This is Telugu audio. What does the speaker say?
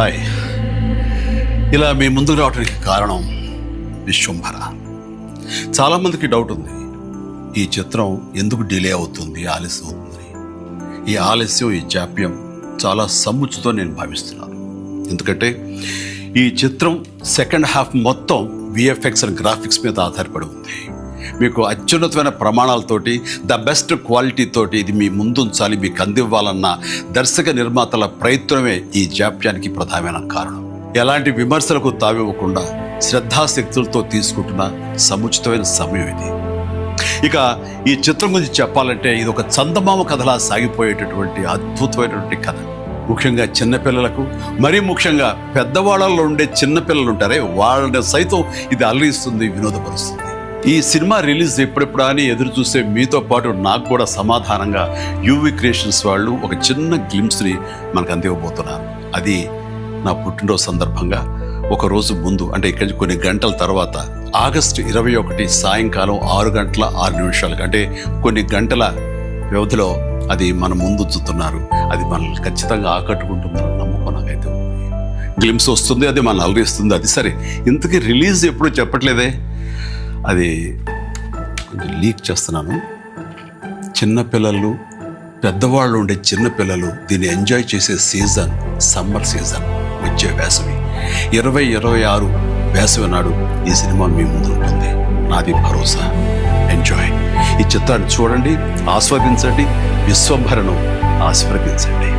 హాయ్. ఇలా మీ ముందుకు రావడానికి కారణం విశ్వంభర. చాలామందికి డౌట్ ఉంది, ఈ చిత్రం ఎందుకు డిలే అవుతుంది, ఆలస్యం అవుతుంది. ఈ ఆలస్యం, ఈ జాప్యం చాలా సముచితం నేను భావిస్తున్నాను. ఎందుకంటే ఈ చిత్రం సెకండ్ హాఫ్ మొత్తం విఎఫ్ఎక్స్ అండ్ గ్రాఫిక్స్ మీద ఆధారపడి ఉంది. మీకు అత్యున్నతమైన ప్రమాణాలతోటి, ద బెస్ట్ క్వాలిటీతోటి ఇది మీ ముందుంచాలి, మీకు అందివ్వాలన్న దర్శక నిర్మాతల ప్రయత్నమే ఈ జాప్యానికి ప్రధానమైన కారణం. ఎలాంటి విమర్శలకు తావివ్వకుండా శ్రద్ధాశక్తులతో తీసుకుంటున్న సముచితమైన సమయం ఇది. ఇక ఈ చిత్రం గురించి చెప్పాలంటే ఇది ఒక చందమామ కథలా సాగిపోయేటటువంటి అద్భుతమైనటువంటి కథ. ముఖ్యంగా చిన్నపిల్లలకు, మరీ ముఖ్యంగా పెద్దవాళ్ళలో ఉండే చిన్నపిల్లలు ఉంటారే, వాళ్ళని సైతం ఇది అలరిస్తుంది, వినోదపరుస్తుంది. ఈ సినిమా రిలీజ్ ఎప్పుడెప్పుడా అని ఎదురు చూసే మీతో పాటు నాకు కూడా సమాధానంగా యూవి క్రియేషన్స్ వాళ్ళు ఒక చిన్న గ్లిమ్స్ని మనకు అందివ్వబోతున్నారు. అది నా పుట్టినరోజు సందర్భంగా ఒక రోజు ముందు, అంటే ఇక్కడి కొన్ని గంటల తర్వాత, ఆగస్టు 21 సాయంకాలం 6:06 అంటే కొన్ని గంటల వ్యవధిలో అది మన ముందు ఉంచుతున్నారు. అది మనల్ని ఖచ్చితంగా ఆకట్టుకుంటుందని నమ్మకం నాకైతే ఉంది. గ్లిమ్స్ వస్తుంది, అది మనల్ని అలరిస్తుంది. అది సరే, ఇంతకీ రిలీజ్ ఎప్పుడు చెప్పట్లేదే, అది కొంచెం లీక్ చేస్తున్నాను. చిన్నపిల్లలు, పెద్దవాళ్ళు ఉండే చిన్నపిల్లలు దీన్ని ఎంజాయ్ చేసే సీజన్ సమ్మర్ సీజన్, వచ్చే వేసవి 2026 వేసవి నాడు ఈ సినిమా మీ ముందు ఉంటుంది. నాది భరోసా. ఎంజాయ్. ఈ చిత్రాన్ని చూడండి, ఆస్వాదించండి, విశ్వంభరను ఆస్వాదించండి.